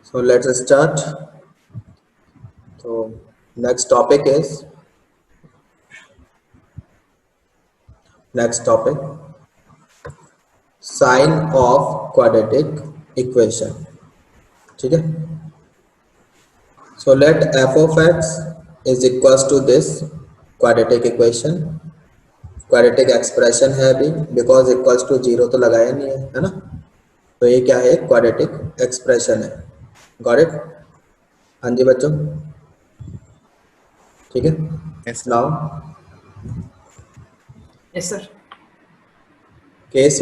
So let's start. So next topic sign of quadratic equation. ठीक है. So let f of x is equals to this quadratic equation. Quadratic expression है अभी because equals to zero तो लगाया नहीं है ना. तो ये क्या है, क्वाड्रेटिक एक्सप्रेशन है. Got it. हाँ जी बच्चों, ठीक है. Now yes sir. Case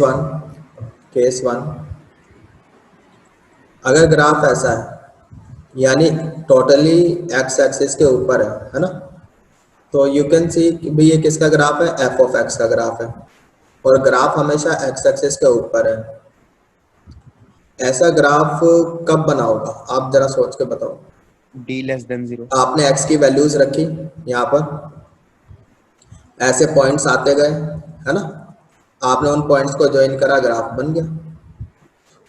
one अगर ग्राफ ऐसा है यानी टोटली एक्स एक्सिस के ऊपर है ना, तो यू कैन सी भी ये किसका ग्राफ है, एफ ऑफ एक्स का ग्राफ है. और ग्राफ हमेशा एक्स एक्सिस के ऊपर है. ऐसा ग्राफ कब बना होगा आप जरा सोच के बताओ. d less than 0. आपने एक्स की वैल्यूज रखी यहाँ पर, ऐसे पॉइंट्स आते गए है ना, आपने उन पॉइंट्स को ज्वाइन करा, ग्राफ बन गया.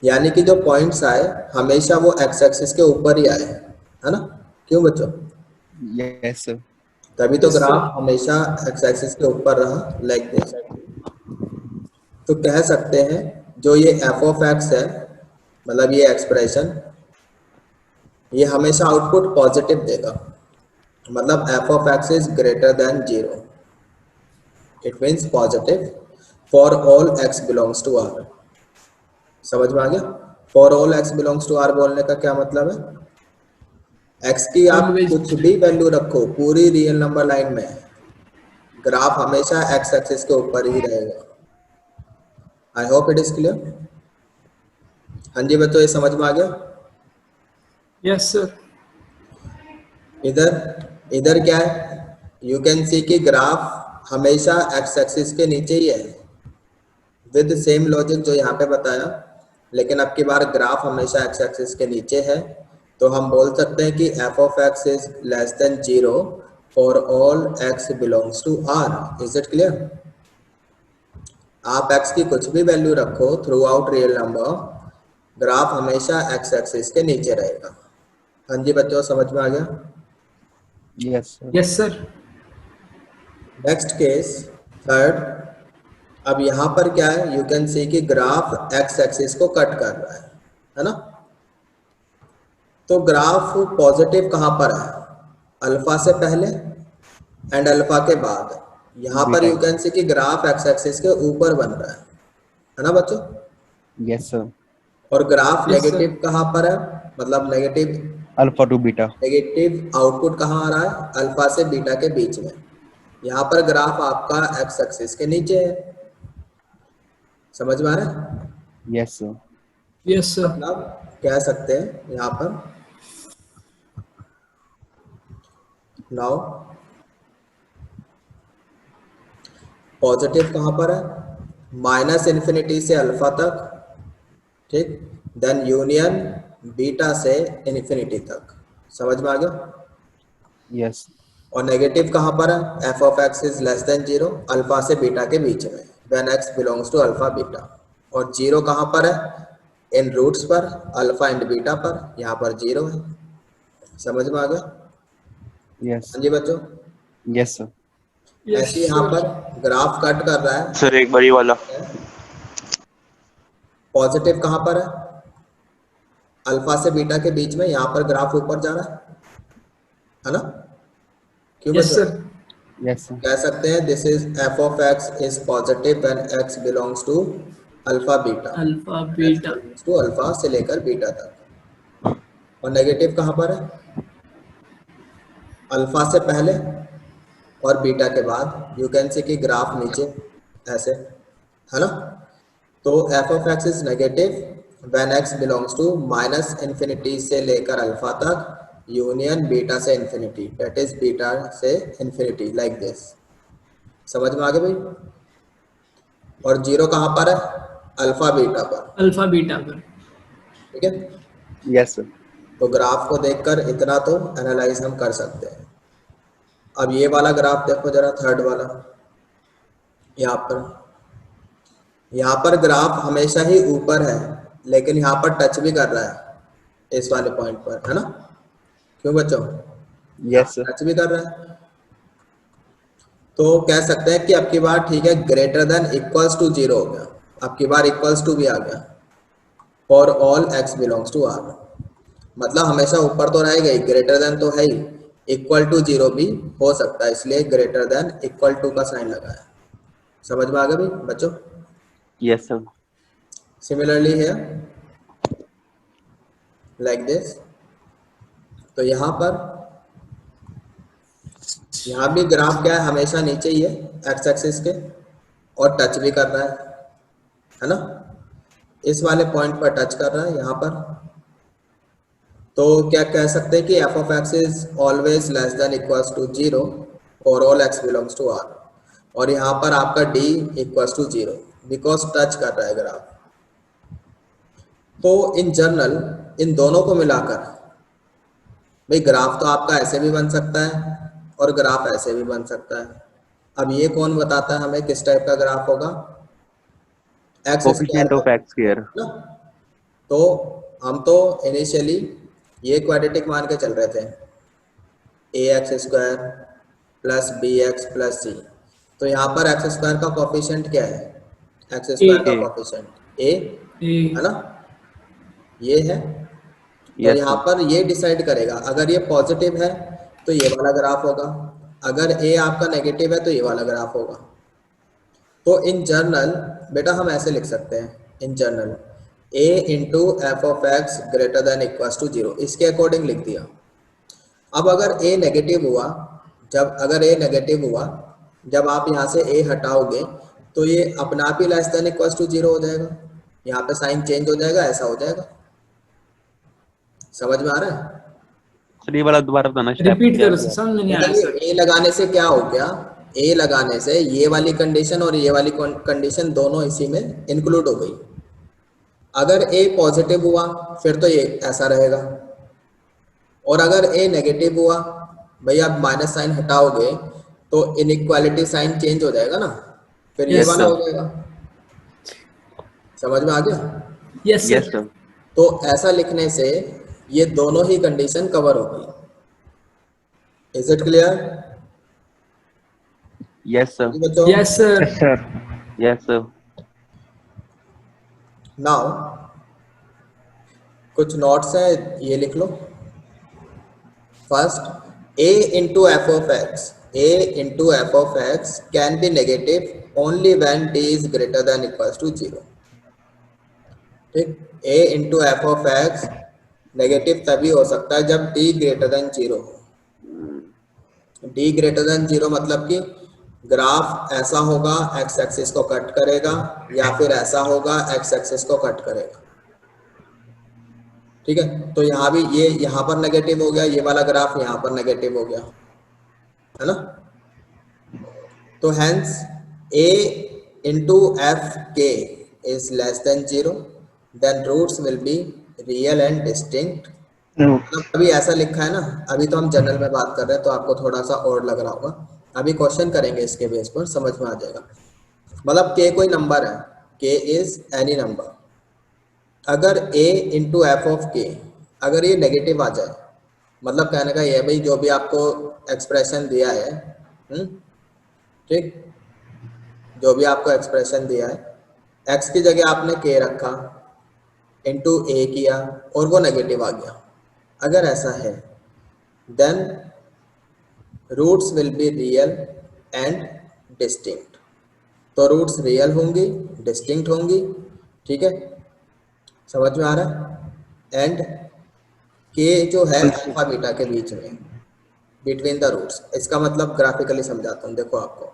यानी कि जो पॉइंट्स आए हमेशा वो एक्स एक्सिस के ऊपर ही आए है ना. क्यों बच्चों? Yes sir. तभी तो Yes, sir. ग्राफ हमेशा एक्स एक्सिस के ऊपर रहा, लाइक दिस. तो कह सकते हैं जो ये एफ ऑफ एक्स है, मतलब ये एक्सप्रेशन, ये हमेशा आउटपुट पॉजिटिव देगा. मतलब F of x is greater than zero. It means positive for all X belongs to R. समझ में आ गया? For all X belongs to R बोलने का क्या मतलब है, एक्स की आप कुछ भी वैल्यू रखो पूरी रियल नंबर लाइन में, ग्राफ हमेशा एक्स एक्सिस के ऊपर ही रहेगा. I hope it is clear. हाँ जी बच्चों, ये समझ में आ गया? Yes sir. इधर क्या है, यू कैन सी कि ग्राफ हमेशा एक्स एक्सिस के नीचे ही है विद सेम लॉजिक जो यहाँ पे बताया. लेकिन अब की बार ग्राफ हमेशा एक्स एक्सिस के नीचे है, तो हम बोल सकते हैं कि F of x is less than zero for all X belongs to R. Is it clear? आप एक्स की कुछ भी वैल्यू रखो through real number, graph हमेशा एक्स एक्सिस के नीचे रहेगा. हाँ जी बच्चों, समझ में आ गया? Yes sir. Yes sir. Next case third. अब यहाँ पर क्या है, यू कैन सी कि ग्राफ एक्स एक्सिस को कट कर रहा है ना. तो ग्राफ पॉजिटिव कहाँ पर है, अल्फा से पहले एंड अल्फा के बाद. यहाँ पर यू कैन सी कि ग्राफ एक्स एक्सिस के ऊपर बन रहा है ना बच्चों. Yes sir. और ग्राफ Yes, sir. नेगेटिव कहाँ पर है, मतलब negative alpha two beta. Output कहाँ आ रहा है, अल्फा से बीटा के बीच में. यहाँ पर ग्राफ आपका एक्स एक्सिस के नीचे है. समझ में आ रहा है? Yes sir. Yes sir. मतलब कह सकते हैं यहाँ पर नाउ पॉजिटिव कहाँ पर है, माइनस इन्फिनिटी से अल्फा तक, ठीक. देन यूनियन बीटा से इन्फिनिटी तक. समझ में आ गया? यस. और नेगेटिव कहाँ पर है, F of x is less than zero, alpha से बीटा के बीच में, when X belongs to alpha beta. और जीरो कहाँ पर है, इन रूट्स पर, अल्फा एंड बीटा पर. यहाँ पर जीरो है. समझ में आ गया? यस. हाँ जी बच्चों. Yes sir. ऐसे यहाँ पर ग्राफ कट कर रहा है. सर एक बड़ी वाला. पॉजिटिव कहाँ पर है, अल्फा से बीटा के बीच में. यहाँ पर ग्राफ ऊपर जा रहा है ना. क्यों यस बच्चों? सर. Yes sir. कह सकते हैं this is F of x is positive when X belongs to alpha beta. Alpha beta. To alpha से लेकर बीटा तक. और नेगेटिव कहाँ पर है, अल्फा से पहले और बीटा के बाद. यू कैन सी कि ग्राफ नीचे ऐसे है ना. तो F of x is negative when X belongs to minus infinity से लेकर अल्फा तक, यूनियन बीटा से इन्फिनिटी, दैट इज बीटा से इन्फिनिटी, लाइक दिस. समझ में आ गया भाई? और जीरो कहाँ पर है, अल्फा बीटा पर. अल्फा बीटा पर. ठीक है. Yes sir. तो ग्राफ को देखकर इतना तो एनालाइज हम कर सकते हैं. अब ये वाला ग्राफ देखो जरा, थर्ड वाला. यहाँ पर ग्राफ हमेशा ही ऊपर है, लेकिन यहाँ पर टच भी कर रहा है. इस वाले पॉइंट पर, है ना? क्यों बच्चों? Yes, sir. टच भी कर रहा है। तो कह सकते हैं कि अब की बार ठीक है, ग्रेटर देन इक्वल्स टू 0 हो गया, अब की बार इक्वल्स टू भी आ गया, for all x belongs to r। मतलब हमेशा ऊपर तो रहेगा ही, ग्रेटर देन तो है ही, इक्वल टू 0 भी हो सकता है, इसलिए ग्रेटर देन इक्वल टू का साइन लगाया। समझ में आ गया भाई बच्चों? Yes, sir. सिमिलरली है लाइक दिस। तो यहाँ पर, यहाँ भी ग्राफ क्या है, हमेशा नीचे ही है एक्स एक्सिस के, और टच भी कर रहा है ना? इस वाले पॉइंट पर टच कर रहा है यहाँ पर। तो क्या कह सकते हैं कि F of x is always less than equals to 0 for all X belongs to R, और यहाँ पर आपका D equals to 0 because touch कर रहा है ग्राफ। तो इन जनरल इन दोनों को मिलाकर भाई ग्राफ तो आपका ऐसे भी बन सकता है और ग्राफ ऐसे भी बन सकता है। अब ये कौन बताता है हमें किस टाइप का ग्राफ होगा? X square Coefficient of x square. ना? तो हम तो इनिशियली ये क्वाड्रेटिक मान के चल रहे थे, A x square plus B x plus C. तो यहाँ पर एक्स स्क्वायर का कोफिशिएंट क्या है? एक्स स्क्वायर का A. कोफिशिएंट ए, है A. ना? ये है। तो Yes, यहाँ sir. पर ये डिसाइड करेगा, अगर ये पॉजिटिव है तो ये वाला ग्राफ होगा, अगर ए आपका नेगेटिव है तो ये वाला ग्राफ होगा। तो इन जनरल बेटा हम ऐसे लिख सकते हैं, in general a into F of x greater than equals to 0, इसके अकॉर्डिंग लिख दिया। अब अगर a नेगेटिव हुआ, अगर a नेगेटिव हुआ, जब आप यहाँ से a हटाओगे तो ये अपना आप ही लेस देन इक्वल्स टू 0 हो जाएगा, यहाँ पे साइन चेंज हो जाएगा, ऐसा हो जाएगा। समझ में आ रहा है? सर ये वाला दोबारा बताना स्टेप रिपीट क्या करो है? सर, समझ में नहीं आया सर। ए लगाने से क्या हो गया? ए लगाने से ये वाली कंडीशन और ये वाली कंडीशन दोनों इसी में इंक्लूड हो गई। अगर ए पॉजिटिव हुआ फिर तो ये ऐसा रहेगा, और अगर ए नेगेटिव हुआ, भाई आप माइनस साइन हटाओगे तो इनइक्वालिटी साइन चेंज हो जाएगा ना, फिर ये Yes, वाला sir. हो जाएगा। समझ में आ गया? Yes, Yes, sir. sir. तो ऐसा लिखने से ये दोनों ही कंडीशन कवर हो गई। Is it clear Yes, sir. बच्चों? Yes, sir. Yes, sir. Yes, sir. Now कुछ नोट्स है, ये लिख लो। First, a into f of x, a into f of x can be negative only when d is greater than equals to 0। ठीक, a into f of x negative तभी हो सकता है जब d ग्रेटर देन 0 हो। d greater than 0 मतलब कि graph ऐसा होगा, x एक्सिस को कट करेगा, या फिर ऐसा होगा, x एक्सिस को कट करेगा। ठीक है, तो यहाँ भी ये यहाँ पर नेगेटिव हो गया, ये वाला ग्राफ यहाँ पर नेगेटिव हो गया, है ना? तो hence a into f k is less than 0, then roots will be real and distinct। मतलब अभी ऐसा लिखा है ना, अभी तो हम जनरल में बात कर रहे हैं तो आपको थोड़ा सा और लग रहा होगा, अभी क्वेश्चन करेंगे इसके बेस पर, समझ में आ जाएगा। मतलब k कोई नंबर है, k इज एनी नंबर, अगर a इंटू एफ ऑफ के अगर ये नेगेटिव आ जाए, मतलब कहने का ये भाई जो भी आपको एक्सप्रेशन दिया है, ठीक, जो भी आपको एक्सप्रेशन दिया है, x की जगह आपने k रखा, इंटू a किया और वो नेगेटिव आ गया, अगर ऐसा है then roots will be real and distinct. तो रूट्स रियल होंगी, डिस्टिंक्ट होंगी, ठीक है, समझ में आ रहा है? एंड के जो है अल्फा बीटा के बीच में, बिटवीन द रूट्स। इसका मतलब ग्राफिकली समझाता हूँ, देखो आपको,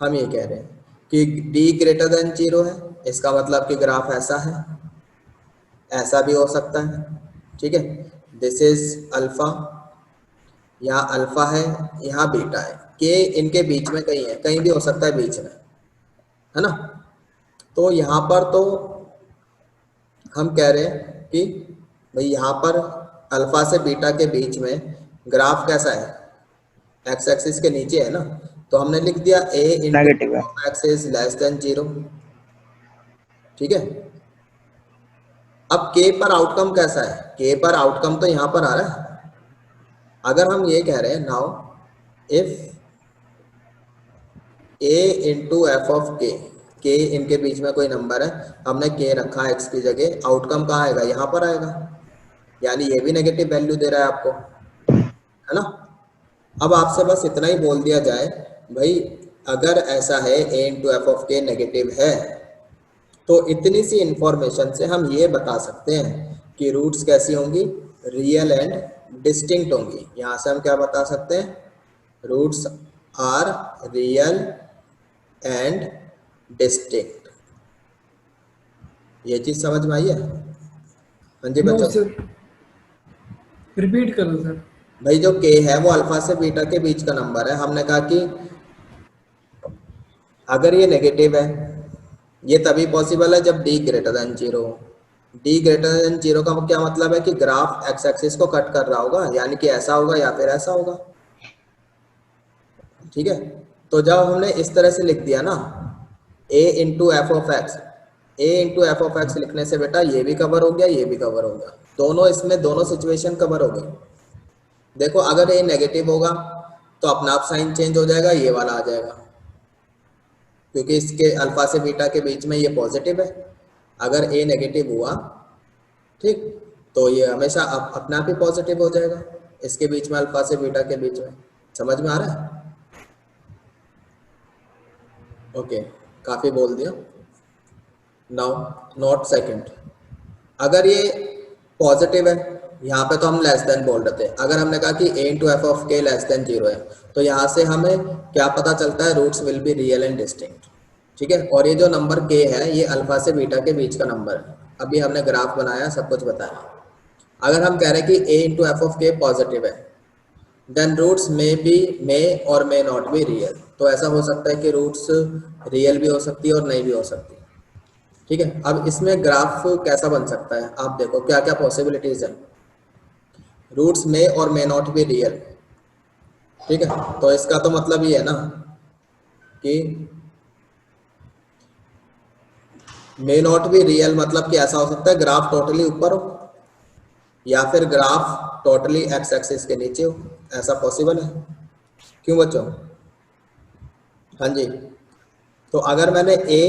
हम ये कह रहे हैं कि d ग्रेटर देन 0 है, इसका मतलब कि ग्राफ ऐसा है, ऐसा भी हो सकता है, ठीक है, दिस इज अल्फा, यहाँ अल्फा है, यहाँ बीटा है, के इनके बीच में कहीं है, कहीं भी हो सकता है बीच में, है ना? तो यहाँ पर तो हम कह रहे हैं कि भाई यहाँ पर अल्फा से बीटा के बीच में ग्राफ कैसा है, एक्स एक्सिस के नीचे है ना, तो हमने लिख दिया a Negative है। Into x is less than 0, ठीक है। अब k पर आउटकम कैसा है, k पर आउटकम तो यहाँ पर आ रहा है। अगर हम ये कह रहे हैं now if a into F of k इनके बीच में कोई नंबर है, हमने k रखा है x की जगह, आउटकम कहाँ आएगा, यहाँ पर आएगा, यानी ये भी नेगेटिव वैल्यू दे रहा है आपको, है ना। अब आपसे बस इतना ही बोल दिया जाए भाई अगर ऐसा है a into F of k negative है, तो इतनी सी इंफॉर्मेशन से हम ये बता सकते हैं कि रूट्स कैसी होंगी, रियल एंड डिस्टिंक्ट होंगी। यहाँ से हम क्या बता सकते हैं, roots are real and distinct. ये चीज समझ में आई है? हाँ जी नो बच्चों। सर, रिपीट कर दो सर। भाई जो k है वो अल्फा से बीटा के बीच का नंबर है। हमने कहा कि अगर ये नेगेटिव है, ये तभी पॉसिबल है जब d ग्रेटर देन 0 हो। d ग्रेटर देन 0 का क्या मतलब है कि ग्राफ x एक्सिस को कट कर रहा होगा, यानी कि ऐसा होगा या फिर ऐसा होगा, ठीक है। तो जब हमने इस तरह से लिख दिया ना a into F of x, a into F of x लिखने से बेटा ये भी कवर हो गया, ये भी कवर हो गया, दोनों इसमें दोनों सिचुएशन कवर हो गई। देखो अगर a नेगेटिव होगा तो अपना आप साइन चेंज हो जाएगा, ये वाला आ जाएगा, क्योंकि इसके अल्फा से बीटा के बीच में ये पॉजिटिव है। अगर a नेगेटिव हुआ, ठीक, तो ये हमेशा अपना आप ही पॉजिटिव हो जाएगा इसके बीच में, अल्फा से बीटा के बीच में। समझ में आ रहा है? ओके, काफी बोल दिया। नाउ नॉट सेकंड, अगर ये पॉजिटिव है, यहाँ पे तो हम लेस देन बोल रहे थे, अगर हमने कहा कि a इंटू एफ ऑफ के लेस देन 0 है, तो यहाँ से हमें क्या पता चलता है, roots will be real and distinct, ठीक है। और ये जो नंबर k है ये अल्फा से बीटा के बीच का नंबर है। अभी हमने ग्राफ बनाया, सब कुछ बताया। अगर हम कह रहे हैं कि a इंटू एफ ऑफ के पॉजिटिव है, देन रूट्स मे और मे नॉट बी रियल। तो ऐसा हो सकता है कि रूट्स रियल भी हो सकती है और नहीं भी हो सकती, ठीक है। अब इसमें ग्राफ कैसा बन सकता है, आप देखो क्या क्या पॉसिबिलिटीज है। रूट्स मे और मे नॉट बी रियल, ठीक है, तो इसका तो मतलब ये है ना कि मे नॉट बी रियल, मतलब कि ऐसा हो सकता है ग्राफ टोटली ऊपर हो या फिर ग्राफ टोटली एक्स एक्सिस के नीचे हो, ऐसा पॉसिबल है। क्यों बच्चों? हाँ जी। तो अगर मैंने a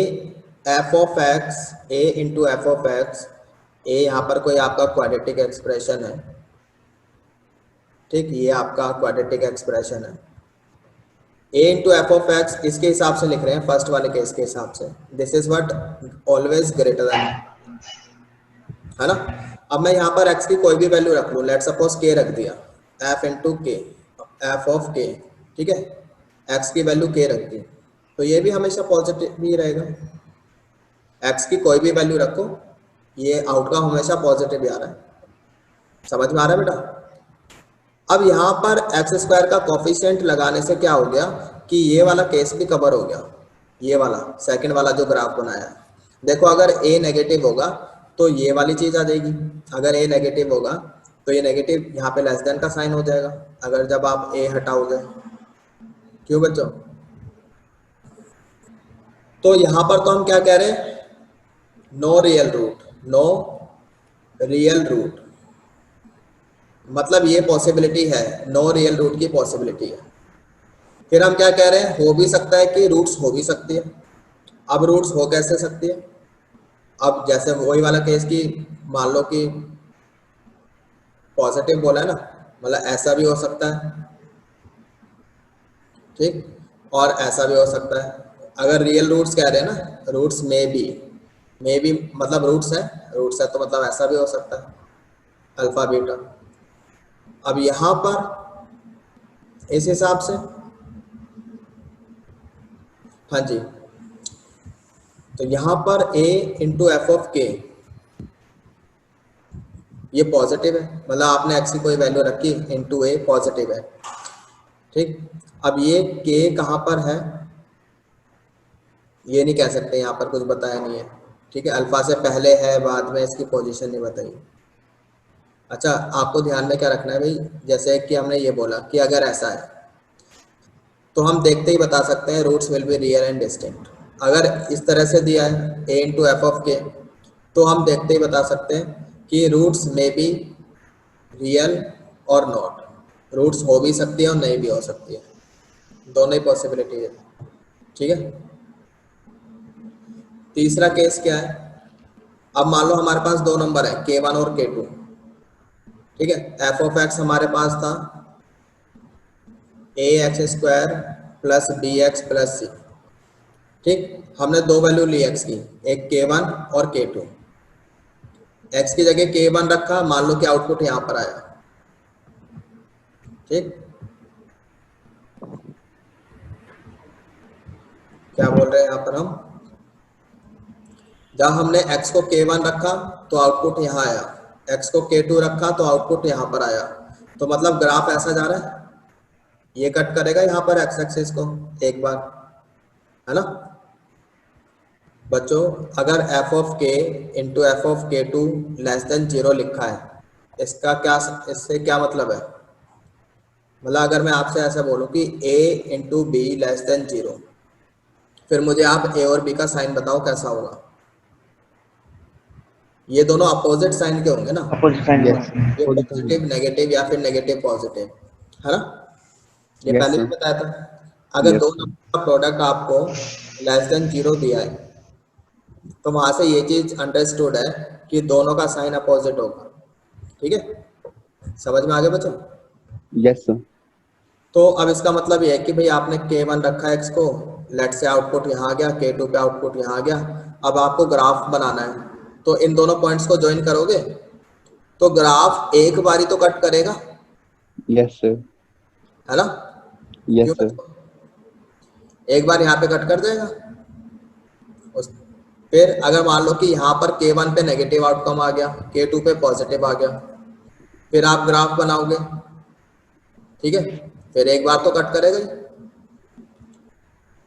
F of x, a into F of x, a यहाँ पर कोई आपका क्वाड्रेटिक एक्सप्रेशन है, ठीक, ये आपका क्वाड्रेटिक एक्सप्रेशन है। a into F of x इसके हिसाब से लिख रहे हैं, फर्स्ट वाले केस के हिसाब से, this is what always greater than, है ना। अब मैं यहाँ पर x की कोई भी वैल्यू रख लूँ, लेट सपोज k रख दिया, f इंटू के, एफ ऑफ k, ठीक है, x की वैल्यू k रख दी, तो ये भी हमेशा पॉजिटिव ही रहेगा। x की कोई भी वैल्यू रखो, ये आउटकम हमेशा पॉजिटिव ही आ रहा है। समझ में आ रहा है बेटा? अब यहाँ पर एक्स स्क्वायर का कोफिशिएंट लगाने से क्या हो गया कि ये वाला केस भी कवर हो गया, ये वाला सेकंड वाला जो ग्राफ बनाया है। देखो अगर a नेगेटिव होगा तो ये वाली चीज आ जाएगी, अगर a नेगेटिव होगा तो ये नेगेटिव यहाँ पे लेस देन का साइन हो जाएगा अगर जब आप a हटाओगे। क्यों बच्चों? तो यहाँ पर तो हम क्या कह रहे हैं, no real root, no real root, मतलब ये पॉसिबिलिटी है, नो रियल रूट की पॉसिबिलिटी है। फिर हम क्या कह रहे हैं, हो भी सकता है कि रूट्स हो भी सकती है। अब रूट्स हो कैसे सकती है, अब जैसे वही वाला केस की मान लो कि पॉजिटिव बोला है ना, मतलब ऐसा भी हो सकता है, ठीक, और ऐसा भी हो सकता है। अगर रियल रूट्स कह रहे हैं ना, रूट्स में भी मतलब रूट्स है तो मतलब ऐसा भी हो सकता है, अल्फा बीटा। अब यहाँ पर इस हिसाब से, हाँ जी, तो यहाँ पर a इंटू एफ ऑफ के ये पॉजिटिव है, मतलब आपने x की कोई वैल्यू रखी, इंटू a पॉजिटिव है, ठीक। अब ये k कहाँ पर है ये नहीं कह सकते, यहाँ पर कुछ बताया नहीं है, ठीक है, अल्फा से पहले है बाद में, इसकी पोजीशन नहीं बताई। अच्छा, आपको ध्यान में क्या रखना है भाई, जैसे कि हमने ये बोला कि अगर ऐसा है तो हम देखते ही बता सकते हैं roots will be real and distinct. अगर इस तरह से दिया है a इंटू एफ ऑफ के, तो हम देखते ही बता सकते हैं कि रूट्स में बी रियल और नॉट, रूट्स हो भी सकती है और नहीं भी हो सकती है, दोनों ही पॉसिबिलिटी है। ठीक है, तीसरा केस क्या है, अब मान लो हमारे पास दो नंबर है k1 और k2। ठीक है, एफ ऑफ एक्स हमारे पास था ए x square plus B x plus सी। ठीक, हमने दो वैल्यू ली एक्स की, एक k1 और k2। एक्स की जगह k1 रखा, मान लो कि आउटपुट यहां पर आया। ठीक, क्या बोल रहे हैं यहां पर हम, जब हमने x को k1 रखा तो आउटपुट यहाँ आया, x को k2 रखा तो आउटपुट यहाँ पर आया। तो मतलब ग्राफ ऐसा जा रहा है, ये कट करेगा यहाँ पर x एक्सिस को एक बार, है ना बच्चों। अगर f of k into F of k2 less than 0 लिखा है, इसका क्या, इससे क्या मतलब है, मतलब अगर मैं आपसे ऐसा बोलूं कि a into be less than 0, फिर मुझे आप a और b का साइन बताओ कैसा होगा। ये दोनों अपोजिट साइन के होंगे ना, अपोजिट साइन। यस ये पॉजिटिव नेगेटिव या फिर नेगेटिव पॉजिटिव, है ना, ये यस पहले भी सर। बताया था। अगर यस दो सर। नंबर का प्रोडक्ट आपको लेस देन 0 दिया है, तो वहां से ये चीज अंडरस्टूड है कि दोनों का साइन अपोजिट होगा। ठीक है, समझ में आ गया बच्चों। Yes sir. तो अब इसका मतलब ये है कि भाई आपने k1 रखा है x को, लेट से आउटपुट यहाँ आ गया, k2 पे आउटपुट यहाँ आ गया। अब आपको ग्राफ बनाना है, तो इन दोनों पॉइंट्स को ज्वाइन करोगे तो ग्राफ एक बारी तो कट करेगा, यस सर। है ना, क्यों यस सर। बच्चों? एक बार यहाँ पे कट कर देगा। उस फिर अगर मान लो कि यहाँ पर k1 पे नेगेटिव आउटकम आ गया, k2 पे पॉजिटिव आ गया, फिर आप ग्राफ बनाओगे। ठीक है, फिर एक बार तो कट करेगा ही।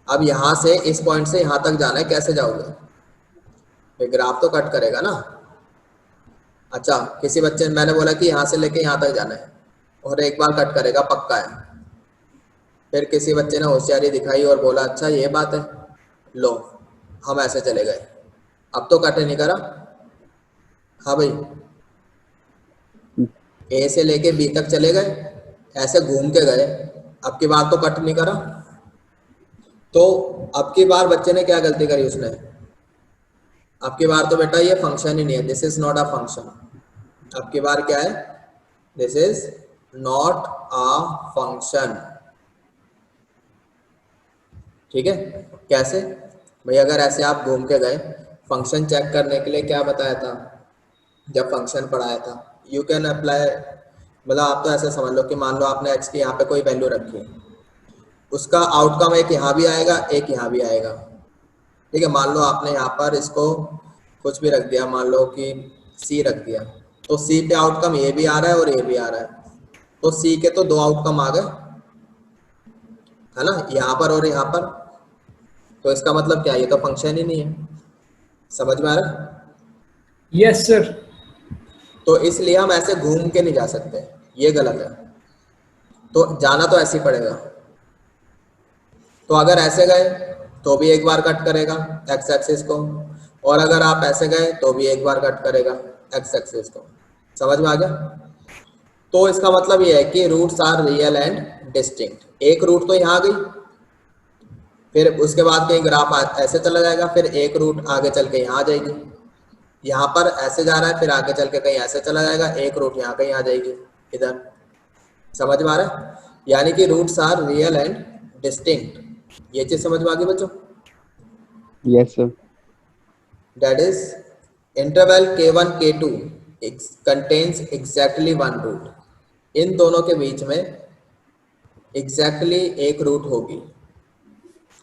अब यहाँ से इस पॉइंट से यहाँ तक जाना है, कैसे जाओगे, फिर ग्राफ तो कट करेगा ना। अच्छा, किसी बच्चे ने, मैंने बोला कि यहाँ से लेके यहाँ तक जाना है और एक बार कट करेगा पक्का है। फिर किसी बच्चे ने होशियारी दिखाई और बोला अच्छा ये बात है, लो हम ऐसे चले गए, अब तो कट नहीं करा। हाँ भाई, ए से लेके बी तक चले गए, ऐसे घूम के गए, अब की बार तो कट नहीं करा। तो अब की बार बच्चे ने क्या गलती करी, उसने अब की बार तो बेटा ये फंक्शन ही नहीं है, this is not a function. अब की बार क्या है, this is not a function. ठीक है, कैसे भाई, अगर ऐसे आप घूम के गए, फंक्शन चेक करने के लिए क्या बताया था जब फंक्शन पढ़ाया था, यू कैन अप्लाई, मतलब आप तो ऐसे समझ लो कि मान लो आपने x की यहाँ पे कोई वैल्यू रखी है, उसका आउटकम एक यहाँ भी आएगा एक यहाँ भी आएगा। ठीक है, मान लो आपने यहाँ पर इसको कुछ भी रख दिया, मान लो कि c रख दिया, तो c पे आउटकम ये भी आ रहा है और ये भी आ रहा है, तो c के तो दो आउटकम आ गए, है ना, यहाँ पर और यहाँ पर। तो इसका मतलब क्या, ये तो फंक्शन ही नहीं है। समझ में आ रहा है? Yes sir. तो इसलिए हम ऐसे घूम के नहीं जा सकते, ये गलत है। तो जाना तो ऐसे ही पड़ेगा। तो अगर ऐसे गए तो भी एक बार कट करेगा एक्स एक्सिस को, और अगर आप ऐसे गए तो भी एक बार कट करेगा एक्स एक्सिस को। समझ में आ गया? तो इसका मतलब ये है कि roots are real and distinct. एक रूट तो यहाँ आ गई, फिर उसके बाद कहीं ग्राफ ऐसे चला जाएगा, फिर एक रूट आगे चल के यहाँ आ जाएगी, यहाँ पर ऐसे जा रहा है, फिर आगे चल के कहीं ऐसे चला जाएगा, एक रूट यहाँ कहीं आ जाएगी इधर। समझ में आ रहा है? यानी कि roots are real and distinct. ये चीज समझ में आ गई बच्चों? Yes sir. That is interval k1 k2 contains exactly one root. इन दोनों के बीच में एग्जैक्टली एक रूट होगी।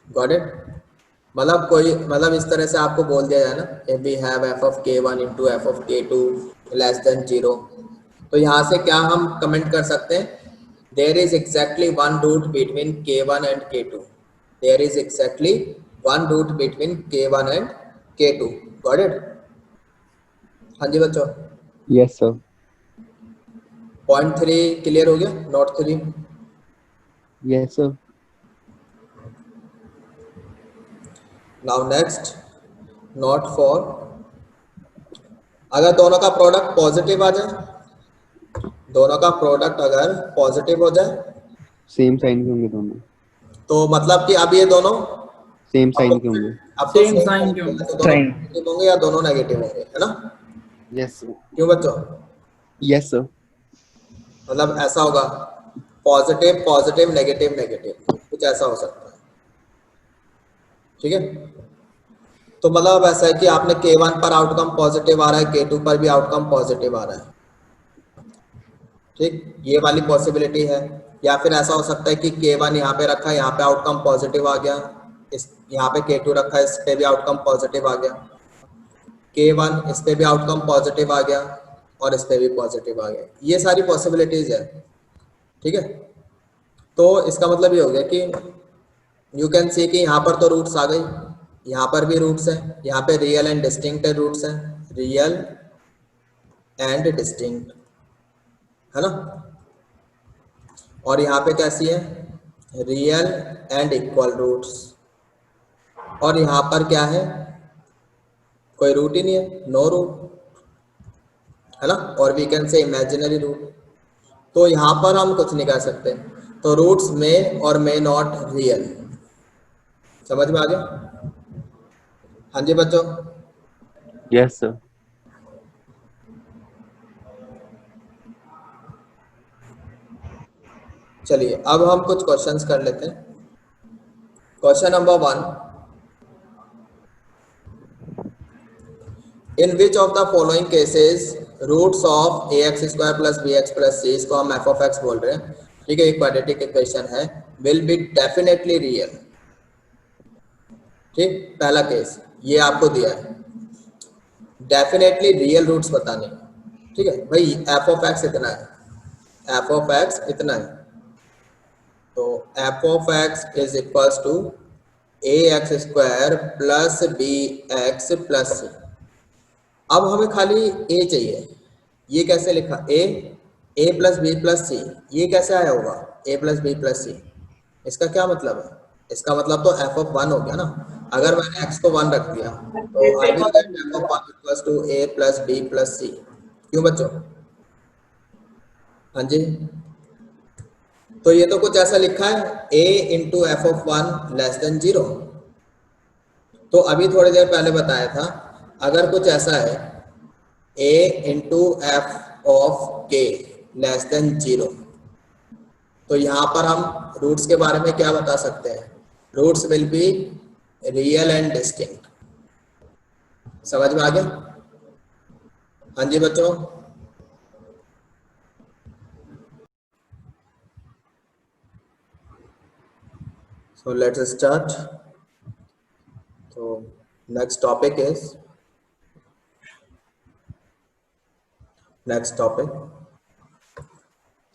Got it? मतलब कोई, मतलब इस तरह से आपको बोल दिया जाए ना, if we have F of k1 into F of k2 less than 0, तो यहाँ से क्या हम कमेंट कर सकते हैं, there is exactly one root between k1 and k2। There is exactly one root between k1 and k2। Got it? हाँ जी बच्चों, यस सर। पॉइंट 3 क्लियर हो गया, note 3। Yes sir. Now next, note 4, अगर दोनों का प्रोडक्ट पॉजिटिव आ जाए, दोनों का प्रोडक्ट अगर पॉजिटिव हो जाए सेम साइन के होंगे दोनों, तो मतलब कि अब ये दोनों सेम साइन के अपोजिट, होंगे। अब तो सेम सेम साइन साइन के के होंगे। हैं, तो दोनों साइन। पॉजिटिव होंगे या दोनों नेगेटिव होंगे, है ना? Yes sir. क्यों बच्चों? Yes sir. मतलब ऐसा होगा पॉजिटिव पॉजिटिव नेगेटिव नेगेटिव, कुछ ऐसा हो सकता है। ठीक है, तो मतलब ऐसा है कि आपने K1 पर आउटकम पॉजिटिव आ रहा है, K2 पर भी आउटकम पॉजिटिव आ रहा है। ठीक, ये वाली पॉसिबिलिटी है। या फिर ऐसा हो सकता है कि K1 यहाँ पे रखा है, यहाँ पे आउटकम पॉजिटिव आ गया, इस यहाँ पे K2 रखा है, इस पे भी आउटकम पॉजिटिव आ गया, K1 इस पे भी आउटकम पॉजिटिव आ गया और इस पे भी पॉजिटिव आ गया। ये सारी पॉसिबिलिटीज है। ठीक है, तो इसका मतलब ये हो गया कि यू कैन सी कि यहाँ पर तो रूट्स आ गई, यहाँ पर भी रूट्स है, यहाँ पे रियल एंड डिस्टिंक्ट रूट्स हैं, रियल एंड डिस्टिंक्ट, है ना? और यहाँ पे कैसी है, रियल एंड इक्वल रूट्स। और यहाँ पर क्या है, कोई रूट ही नहीं है, नो रूट, है ना? और we can say imaginary root. तो यहाँ पर हम कुछ नहीं कर सकते, तो रूट्स में और मे नॉट रियल। समझ में आ गया? हाँ जी बच्चों। Yes sir. चलिए अब हम कुछ क्वेश्चंस कर लेते हैं। Question number 1, in which of the following cases roots of ax square plus bx plus c, इसको हम f ऑफ x बोल रहे हैं, ठीक है, एक क्वाड्रेटिक इक्वेशन है, विल बी डेफिनेटली रियल। ठीक, पहला केस ये आपको दिया है, डेफिनेटली रियल रूट्स बताने। ठीक है भाई, f ऑफ x इतना है, f ऑफ x इतना है, तो f of x is equals to ax square plus bx plus c। अब हमें खाली a चाहिए, ये कैसे लिखा, a plus B plus c, ये कैसे आया होगा a plus B plus c? इसका क्या मतलब है? इसका मतलब तो f ऑफ 1 हो गया ना। अगर मैंने x को 1 रख दिया तो I will get f of 1 equals to a plus B plus सी। क्यों बच्चों? हाँ जी, तो ये तो कुछ ऐसा लिखा है a into F of 1 less than 0। तो अभी थोड़ी देर पहले बताया था, अगर कुछ ऐसा है a into F of k less than 0, तो यहाँ पर हम रूट्स के बारे में क्या बता सकते हैं, roots will be real and distinct. समझ में आ गया? हाँ जी बच्चों। So let's start. तो next topic is, next topic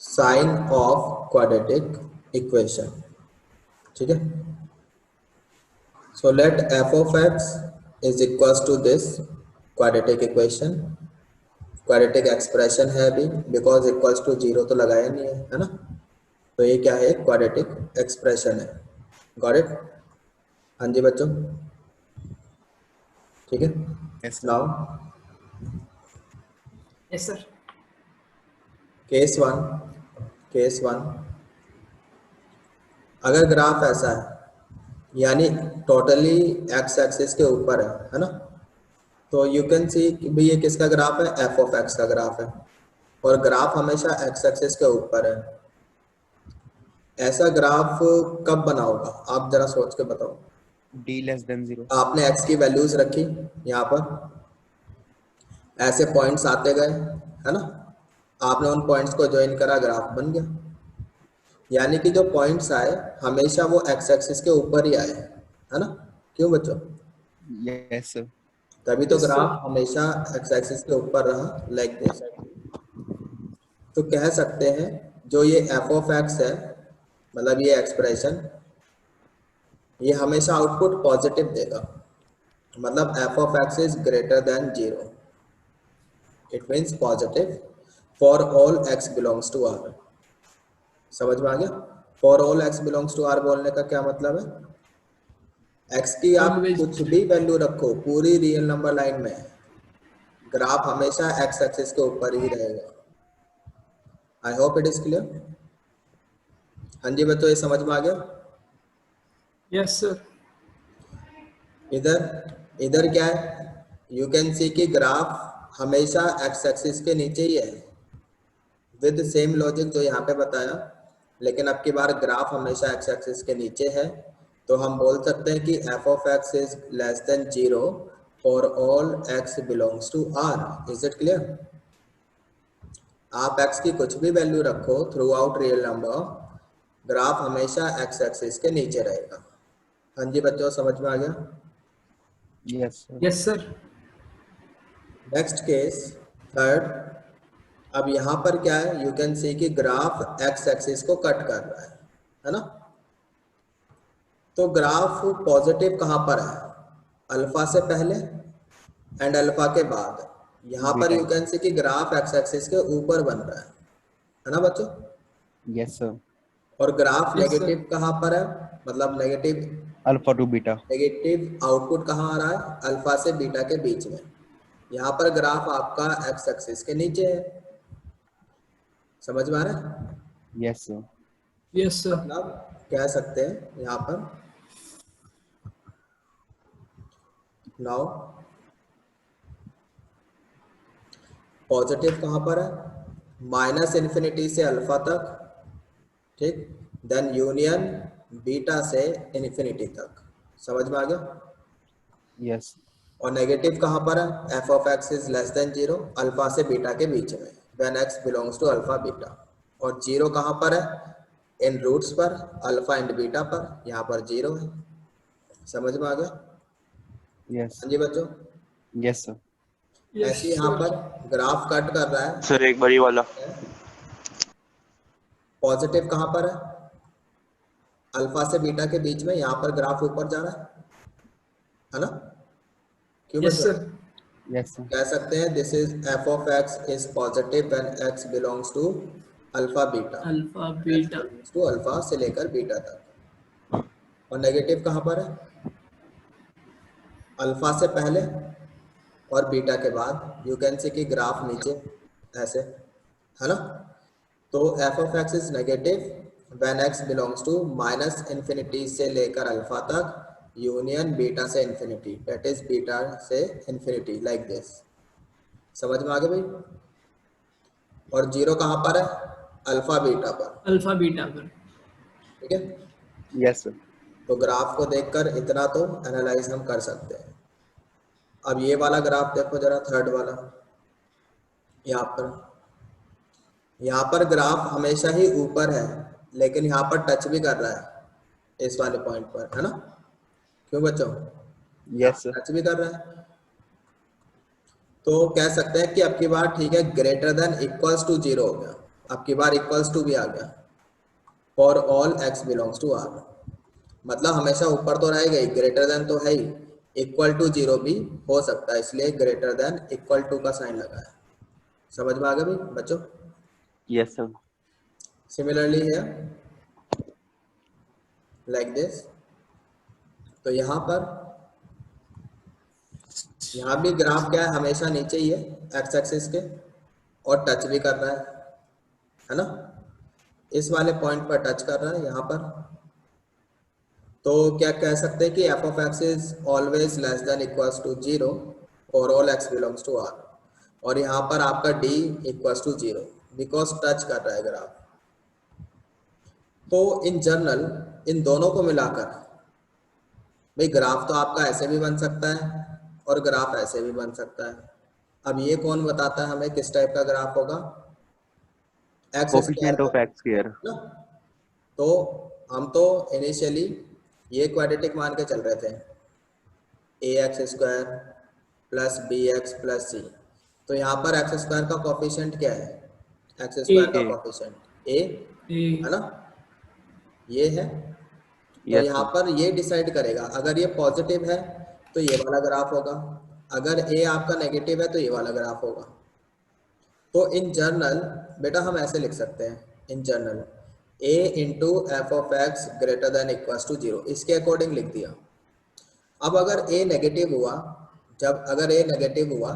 sign of quadratic equation. ठीक है, so let f of x is equals to this quadratic equation, quadratic expression है अभी, बिकॉज इक्वल्स टू 0 तो लगाया नहीं है, है ना? तो ये क्या है, क्वाड्रेटिक एक्सप्रेशन है। Got it? हाँ जी बच्चों, ठीक है। Yes sir. Now yes sir. Case 1, case 1, अगर ग्राफ ऐसा है यानी टोटली एक्स एक्सिस के ऊपर है ना, तो यू कैन सी भी ये किसका ग्राफ है, एफ ऑफ एक्स का ग्राफ है, और ग्राफ हमेशा एक्स एक्सिस के ऊपर है। ऐसा ग्राफ कब बना होगा, आप जरा सोच के बताओ। d less than 0। आपने एक्स की वैल्यूज रखी यहाँ पर, ऐसे पॉइंट्स आते गए, है ना, आपने उन पॉइंट्स को ज्वाइन करा, ग्राफ बन गया। यानी कि जो पॉइंट्स आए हमेशा वो एक्स एक्सिस के ऊपर ही आए, है ना? क्यों बच्चों? Yes sir. तभी तो यस सर। ग्राफ हमेशा एक्स एक्सिस के ऊपर रहा, लाइक दिस। तो कह सकते हैं जो ये एफ ऑफ एक्स है, मतलब ये एक्सप्रेशन, ये हमेशा आउटपुट पॉजिटिव देगा, मतलब F of x is greater than 0, it means positive for all X belongs to R. समझ में आ गया? For all X belongs to R बोलने का क्या मतलब है, एक्स की आप Always कुछ भी वैल्यू रखो पूरी रियल नंबर लाइन में, ग्राफ हमेशा एक्स एक्सिस के ऊपर ही रहेगा। I hope it is clear. हाँ जी बच्चों, ये समझ में आ गया। Yes, sir. इधर इधर क्या है, यू कैन सी कि ग्राफ हमेशा एक्स एक्सिस के नीचे ही है विद सेम लॉजिक जो यहाँ पे बताया, लेकिन अब की बार ग्राफ हमेशा एक्स एक्सिस के नीचे है, तो हम बोल सकते हैं कि F of x is less than 0 for all X belongs to R. Is it clear? आप x की कुछ भी वैल्यू रखो through real number, graph हमेशा एक्स एक्सिस के नीचे रहेगा। हाँ जी बच्चों, समझ में आ गया। Yes, sir. Yes, sir. Next case third. अब यहाँ पर क्या है, यू कैन सी कि ग्राफ एक्स एक्सिस को कट कर रहा है ना। तो ग्राफ पॉजिटिव कहाँ पर है, अल्फा से पहले एंड अल्फा के बाद। यहाँ पर Beta. यू कैन सी कि ग्राफ एक्स एक्सिस के ऊपर बन रहा है ना बच्चों। Yes, sir. और ग्राफ Yes, sir. नेगेटिव कहाँ पर है, मतलब negative Alpha to beta. Negative output कहाँ आ रहा है, अल्फा से बीटा के बीच में। यहाँ पर ग्राफ आपका एक्स एक्सिस के नीचे है। समझ में आ रहा है? Yes, sir. Yes, sir. मतलब कह सकते हैं यहाँ पर नाउ पॉजिटिव कहाँ पर है, माइनस इन्फिनिटी से अल्फा तक, ठीक, देन यूनियन बीटा से इन्फिनिटी तक। समझ में आ गया। Yes. और नेगेटिव कहाँ पर है, F of x is less than 0 alpha से बीटा के बीच में, when X belongs to alpha beta. और 0 कहाँ पर है, इन रूट्स पर, अल्फा एंड बीटा पर, यहाँ पर 0 है। समझ में आ गया। Yes. हाँ जी बच्चों, Yes, sir. Yes, ऐसे ही यहाँ sir. पर ग्राफ कट कर रहा है। सर एक बारी वाला पॉजिटिव कहाँ पर है, अल्फा से बीटा के बीच में, यहाँ पर ग्राफ ऊपर जा रहा है ना। क्यों Yes, बच्चों? sir. Yes, sir. कह सकते हैं this is F of x is positive when X belongs to alpha beta, Alpha, beta. To alpha से लेकर बीटा तक। और नेगेटिव कहाँ पर है, अल्फा से पहले और बीटा के बाद। यू कैन सी कि ग्राफ नीचे ऐसे है ना। तो F of x is negative when X belongs to minus infinity से लेकर अल्फा तक, यूनियन बीटा से इन्फिनिटी, दैट इज बीटा से इन्फिनिटी, लाइक दिस। समझ में आ गया भाई। और 0 कहाँ पर है, अल्फा बीटा पर, Alpha, beta. पर. ठीक है। Yes, sir. तो ग्राफ को देखकर इतना तो एनालाइज हम कर सकते हैं। अब ये वाला ग्राफ देखो जरा, थर्ड वाला। यहाँ पर ग्राफ हमेशा ही ऊपर है, लेकिन यहाँ पर टच भी कर रहा है इस वाले पॉइंट पर, है ना। क्यों बच्चों? Yes, sir. टच भी कर रहा है। तो कह सकते हैं कि अब की बार ठीक है, ग्रेटर देन इक्वल्स टू 0 हो गया, अब की बार इक्वल्स टू भी आ गया for all X belongs to R. मतलब हमेशा ऊपर तो रहेगा ही, ग्रेटर देन तो है ही, इक्वल टू 0 भी हो सकता है, इसलिए ग्रेटर देन इक्वल टू का साइन लगा है। समझ में आ गया भाई बच्चों। Yes, sir. सिमिलरली है लाइक दिस। तो यहाँ भी ग्राफ क्या है, हमेशा नीचे ही है एक्स एक्सिस के, और टच भी कर रहा है ना। इस वाले पॉइंट पर टच कर रहा है यहाँ पर। तो क्या कह सकते हैं कि F of x is always less than equals to 0 for all X belongs to R. और यहाँ पर आपका D equals to 0 because touch कर रहा है ग्राफ। तो इन जनरल इन दोनों को मिलाकर भाई ग्राफ तो आपका ऐसे भी बन सकता है और ग्राफ ऐसे भी बन सकता है। अब ये कौन बताता है हमें किस टाइप का ग्राफ होगा, x Coefficient of square x square. ना। तो हम तो इनिशियली ये क्वाड्रेटिक मान के चल रहे थे, A x square plus B x plus C. तो यहाँ पर एक्स स्क्वायर का कोफिशिएंट क्या है, एक्स स्क्वायर का A. कोफिशिएंट ए है A. ना, ये है। तो Yes, यहाँ sir. पर ये डिसाइड करेगा, अगर ये पॉजिटिव है तो ये वाला ग्राफ होगा, अगर ए आपका नेगेटिव है तो ये वाला ग्राफ होगा। तो इन जनरल बेटा हम ऐसे लिख सकते हैं, in general a into F of x greater than equals to 0, इसके अकॉर्डिंग लिख दिया। अब अगर a नेगेटिव हुआ, अगर a नेगेटिव हुआ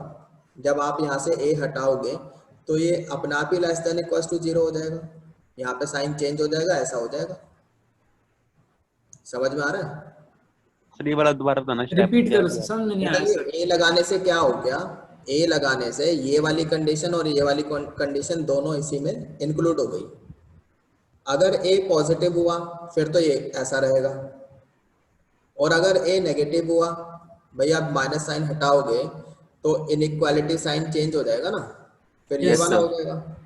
जब आप यहाँ से a हटाओगे तो ये अपना आप ही लेस देन इक्वल टू 0 हो जाएगा, यहाँ पे साइन चेंज हो जाएगा, ऐसा हो जाएगा। समझ में आ रहा है? सर ये वाला दोबारा बताना स्टेप रिपीट क्या करो है? सर, समझ में नहीं आया मतलब सर। ये a लगाने से क्या हो गया, a लगाने से ये वाली कंडीशन और ये वाली कंडीशन दोनों इसी में इंक्लूड हो गई। अगर a पॉजिटिव हुआ फिर तो ये ऐसा रहेगा, और अगर a नेगेटिव हुआ, भैया आप माइनस साइन हटाओगे तो इनइक्वालिटी साइन चेंज हो जाएगा ना, फिर ये Yes, वाला sir. हो जाएगा।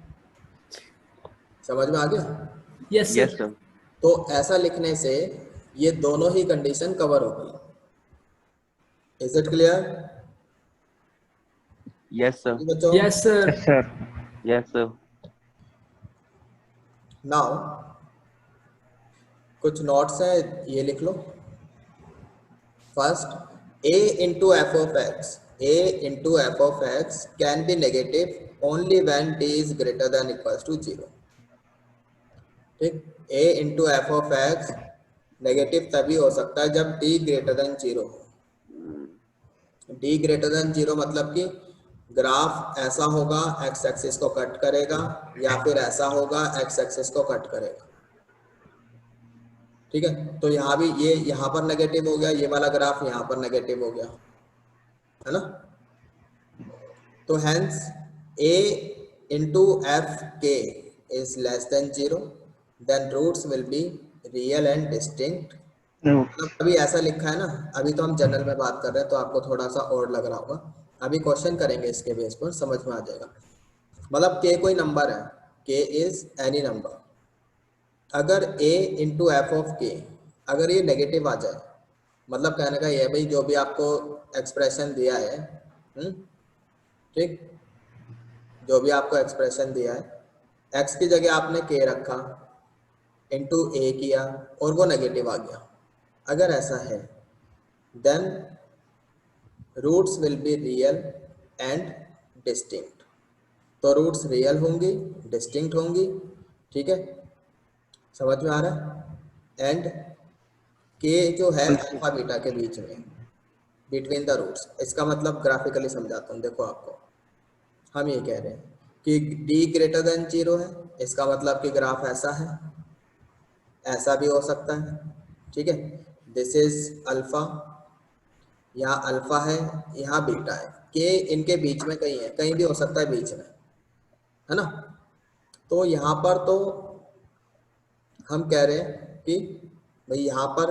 समझ में आ गया? Yes yes sir. सर। तो ऐसा लिखने से ये दोनों ही कंडीशन कवर हो गई। Is it clear yes sir. बच्चों? Yes sir. Sir. Yes sir. Now कुछ नोट्स है, ये लिख लो। First, a into f of x, a into f of x can be negative only when d is greater than equals to 0। ठीक, a into f of x negative तभी हो सकता है जब d ग्रेटर देन 0 हो। d greater than 0 मतलब कि graph ऐसा होगा, x एक्सिस को कट करेगा, या फिर ऐसा होगा, x एक्सिस को कट करेगा। ठीक है, तो यहाँ भी ये यहाँ पर नेगेटिव हो गया, ये वाला ग्राफ यहाँ पर नेगेटिव हो गया, है ना? तो hence a into f k is less than 0, then roots will be real and distinct। मतलब अभी ऐसा लिखा है ना, अभी तो हम जनरल में बात कर रहे हैं तो आपको थोड़ा सा और लग रहा होगा, अभी क्वेश्चन करेंगे इसके बेस पर, समझ में आ जाएगा। मतलब k कोई नंबर है, k इज एनी नंबर, अगर a into F of k अगर ये नेगेटिव आ जाए, मतलब कहने का ये है भाई जो भी आपको एक्सप्रेशन दिया है, ठीक, जो भी आपको एक्सप्रेशन दिया है, x की जगह आपने k रखा, इंटू a किया और वो नेगेटिव आ गया, अगर ऐसा है then roots will be real and distinct. तो रूट्स रियल होंगी, डिस्टिंक्ट होंगी, ठीक है, समझ में आ रहा है? एंड के जो है अल्फा बीटा के बीच में, बिटवीन द रूट्स, इसका मतलब ग्राफिकली समझाता हूँ। देखो आपको, हम ये कह रहे हैं कि d ग्रेटर देन 0 है, इसका मतलब कि ग्राफ ऐसा है, ऐसा भी हो सकता है, ठीक है, दिस इज अल्फा, यहाँ अल्फा है, यहाँ बीटा है, के इनके बीच में कहीं है, कहीं भी हो सकता है बीच में, है ना? तो यहाँ पर तो हम कह रहे हैं कि भाई यहाँ पर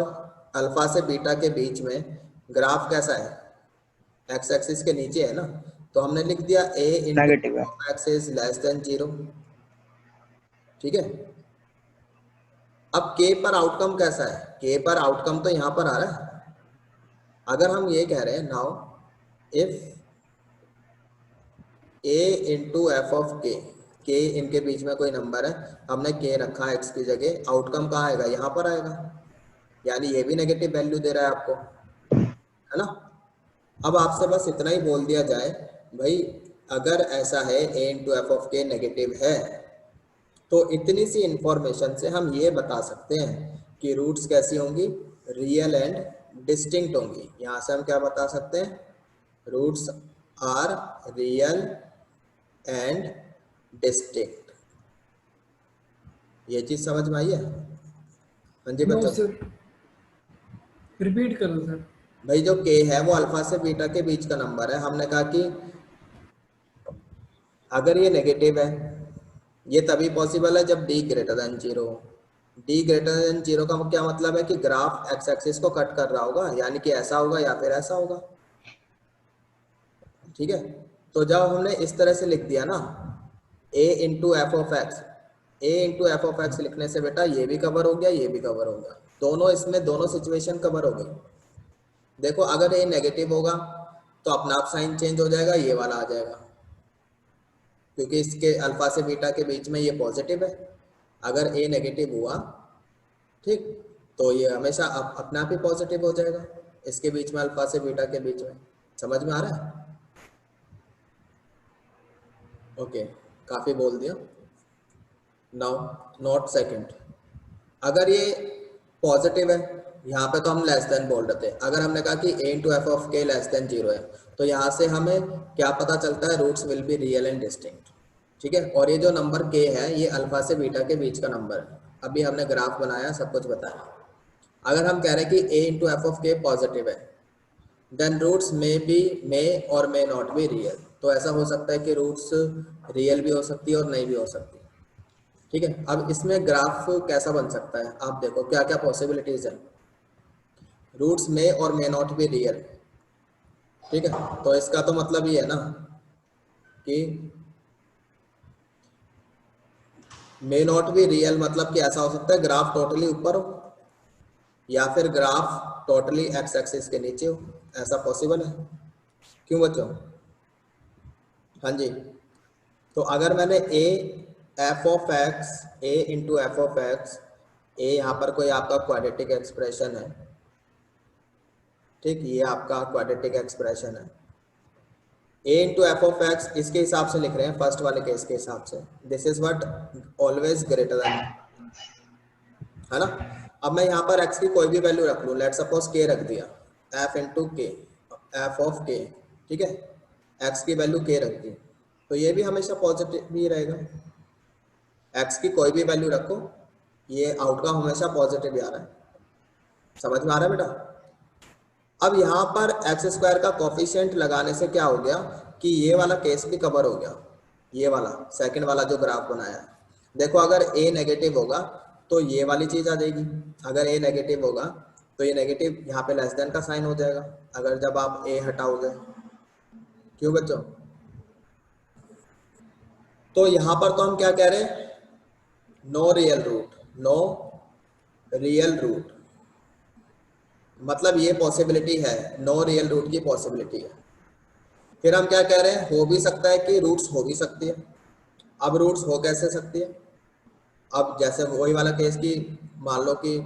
अल्फा से बीटा के बीच में ग्राफ कैसा है, एक्स एक्सिस के नीचे है ना, तो हमने लिख दिया a नेगेटिव है। Into x is less than 0, ठीक है। अब k पर आउटकम कैसा है, k पर आउटकम तो यहाँ पर आ रहा है। अगर हम ये कह रहे हैं now if a into F of k इनके बीच में कोई नंबर है, हमने k रखा है x की जगह, आउटकम कहाँ आएगा, यहाँ पर आएगा, यानी ये भी नेगेटिव वैल्यू दे रहा है आपको, है ना? अब आपसे बस इतना ही बोल दिया जाए भाई अगर ऐसा है a into F of k negative है, तो इतनी सी इंफॉर्मेशन से हम ये बता सकते हैं कि रूट्स कैसी होंगी, रियल एंड डिस्टिंक्ट होंगी। यहाँ से हम क्या बता सकते हैं, roots are real and distinct. ये चीज समझ में आई है? हाँ जी नो बच्चों। सर, रिपीट करो सर। भाई जो k है वो अल्फा से बीटा के बीच का नंबर है, हमने कहा कि अगर ये नेगेटिव है, ये तभी पॉसिबल है जब d ग्रेटर देन 0 हो। d ग्रेटर देन 0 का क्या मतलब है कि ग्राफ x एक्सिस को कट कर रहा होगा, यानी कि ऐसा होगा या फिर ऐसा होगा, ठीक है। तो जब हमने इस तरह से लिख दिया ना a into F of x, a into F of x लिखने से बेटा ये भी कवर हो गया, ये भी कवर हो गया, दोनों इसमें दोनों सिचुएशन कवर हो गई। देखो अगर a नेगेटिव होगा तो अपना आप साइन चेंज हो जाएगा, ये वाला आ जाएगा, क्योंकि इसके अल्फा से बीटा के बीच में ये पॉजिटिव है। अगर a नेगेटिव हुआ, ठीक, तो ये हमेशा अपना आप ही पॉजिटिव हो जाएगा, इसके बीच में अल्फा से बीटा के बीच में। समझ में आ रहा है? ओके, काफी बोल दिया। नाउ नॉट सेकंड, अगर ये पॉजिटिव है, यहाँ पे तो हम लेस देन बोल रहे थे, अगर हमने कहा कि a into F of k less than 0 है, तो यहाँ से हमें क्या पता चलता है, roots will be real and distinct, ठीक है। और ये जो नंबर k है ये अल्फा से बीटा के बीच का नंबर है। अभी हमने ग्राफ बनाया, सब कुछ बताया। अगर हम कह रहे हैं कि a इंटू एफ ऑफ के पॉजिटिव है, देन रूट्स मे और मे नॉट बी रियल। तो ऐसा हो सकता है कि रूट्स रियल भी हो सकती है और नहीं भी हो सकती, ठीक है। अब इसमें ग्राफ कैसा बन सकता है, आप देखो क्या क्या पॉसिबिलिटीज है। रूट्स मे और मे नॉट बी रियल, ठीक है। तो इसका तो मतलब ये है ना कि मे नॉट बी रियल, मतलब कि ऐसा हो सकता है ग्राफ टोटली ऊपर हो या फिर ग्राफ टोटली एक्स एक्सिस के नीचे हो, ऐसा पॉसिबल है। क्यों बच्चों? हाँ जी। तो अगर मैंने a f of x, a into F of x, a यहाँ पर कोई आपका क्वाड्रेटिक एक्सप्रेशन है, ठीक, ये आपका क्वाड्रेटिक एक्सप्रेशन है। a into F of x इसके हिसाब से लिख रहे हैं, फर्स्ट वाले केस के हिसाब से, this is what always greater than, है ना। अब मैं यहाँ पर x की कोई भी वैल्यू रख लूँ, लेट सपोज k रख दिया, f इंटू के, एफ ऑफ k, ठीक है, x की वैल्यू k रख दी, तो ये भी हमेशा पॉजिटिव ही रहेगा। x की कोई भी वैल्यू रखो, ये आउटकम हमेशा पॉजिटिव ही आ रहा है। समझ में आ रहा है बेटा? अब यहाँ पर एक्स स्क्वायर का कोफिशिएंट लगाने से क्या हो गया कि ये वाला केस भी कवर हो गया, ये वाला सेकंड वाला जो ग्राफ बनाया है। देखो अगर a नेगेटिव होगा तो ये वाली चीज आ जाएगी, अगर a नेगेटिव होगा तो ये नेगेटिव यहाँ पे लेस देन का साइन हो जाएगा अगर जब आप a हटाओगे। क्यों बच्चों? तो यहाँ पर तो हम क्या कह रहे हैं, no real root, no real root, मतलब ये पॉसिबिलिटी है, नो रियल रूट की पॉसिबिलिटी है। फिर हम क्या कह रहे हैं, हो भी सकता है कि रूट्स हो भी सकती है। अब रूट्स हो कैसे सकती है? अब जैसे वही वाला केस की, मान लो कि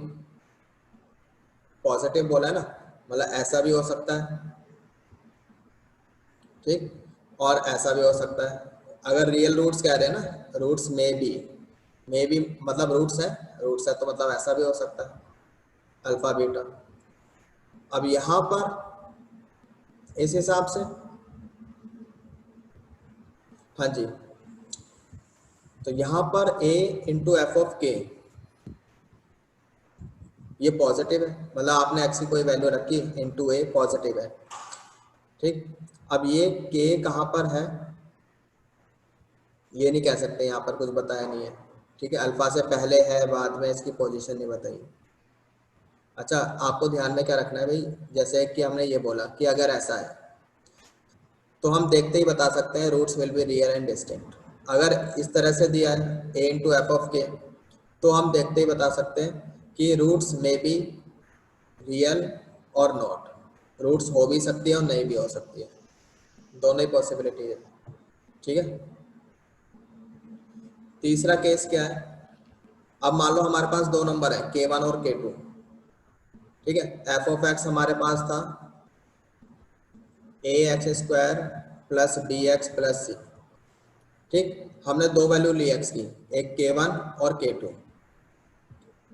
पॉजिटिव बोला है ना, मतलब ऐसा भी हो सकता है, ठीक, और ऐसा भी हो सकता है। अगर रियल रूट्स कह रहे हैं ना, रूट्स में भी मतलब रूट्स है तो मतलब ऐसा भी हो सकता है, अल्फा बीटा। अब यहाँ पर इस हिसाब से, हाँ जी, तो यहाँ पर a इंटू एफ ऑफ के ये पॉजिटिव है, मतलब आपने x की कोई वैल्यू रखी इंटू a पॉजिटिव है, ठीक। अब ये k कहाँ पर है ये नहीं कह सकते, यहाँ पर कुछ बताया नहीं है, ठीक है। अल्फा से पहले है, बाद में, इसकी पोजीशन नहीं बताई। अच्छा, आपको ध्यान में क्या रखना है भाई, जैसे कि हमने ये बोला कि अगर ऐसा है तो हम देखते ही बता सकते हैं roots will be real and distinct. अगर इस तरह से दिया है a इंटू एफ ऑफ के, तो हम देखते ही बता सकते हैं कि रूट्स में बी रियल और नॉट, रूट्स हो भी सकती है और नहीं भी हो सकती है, दोनों ही पॉसिबिलिटी है, ठीक है। तीसरा केस क्या है, अब मान लो हमारे पास दो नंबर है k1 और k2, ठीक है। एफ ऑफ एक्स हमारे पास था ए x square plus B x plus सी, ठीक। हमने दो वैल्यू ली एक्स की, एक k1 और k2,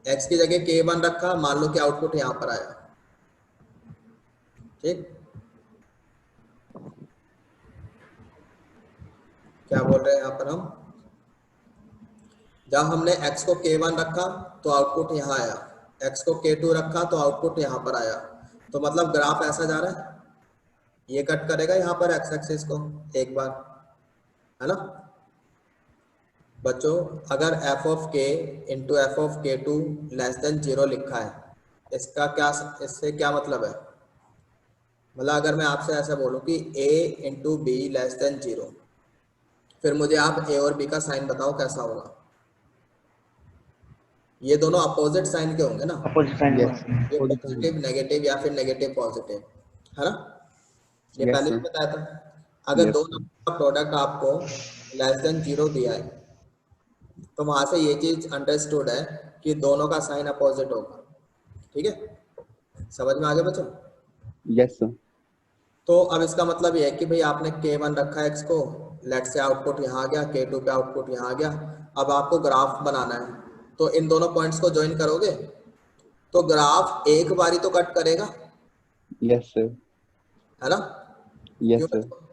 एक्स की जगह k1 रखा, मान लो कि आउटपुट यहाँ पर आया, ठीक। क्या बोल रहे हैं यहाँ पर हम, जब हमने x को k1 रखा तो आउटपुट यहाँ आया, x को k2 रखा तो आउटपुट यहाँ पर आया, तो मतलब ग्राफ ऐसा जा रहा है, ये कट करेगा यहाँ पर x एक्सिस को एक बार, है ना बच्चों। अगर f of k into F of k2 less than 0 लिखा है, इसका क्या, इससे क्या मतलब है, मतलब अगर मैं आपसे ऐसा बोलूं कि a into be less than 0, फिर मुझे आप a और b का साइन बताओ कैसा होगा। ये दोनों अपोजिट साइन के होंगे ना, अपोजिट साइन Yes. ये पॉजिटिव नेगेटिव या फिर नेगेटिव पॉजिटिव, है ना, ये Yes, पहले sir. भी बताया था। अगर Yes, दो sir. नंबर का प्रोडक्ट आपको लेस देन 0 दिया है तो वहां से ये चीज अंडरस्टूड है कि दोनों का साइन अपोजिट होगा, ठीक है। समझ में आ गया बच्चों? Yes, sir. तो अब इसका मतलब ये है कि भाई आपने k1 रखा है x को, लेट से आउटपुट यहाँ आ गया, k2 पे आउटपुट यहाँ आ गया। अब आपको ग्राफ बनाना है, तो इन दोनों पॉइंट्स को ज्वाइन करोगे तो ग्राफ एक बारी तो कट करेगा, Yes, sir. है ना। Yes, क्यों sir. बच्चों?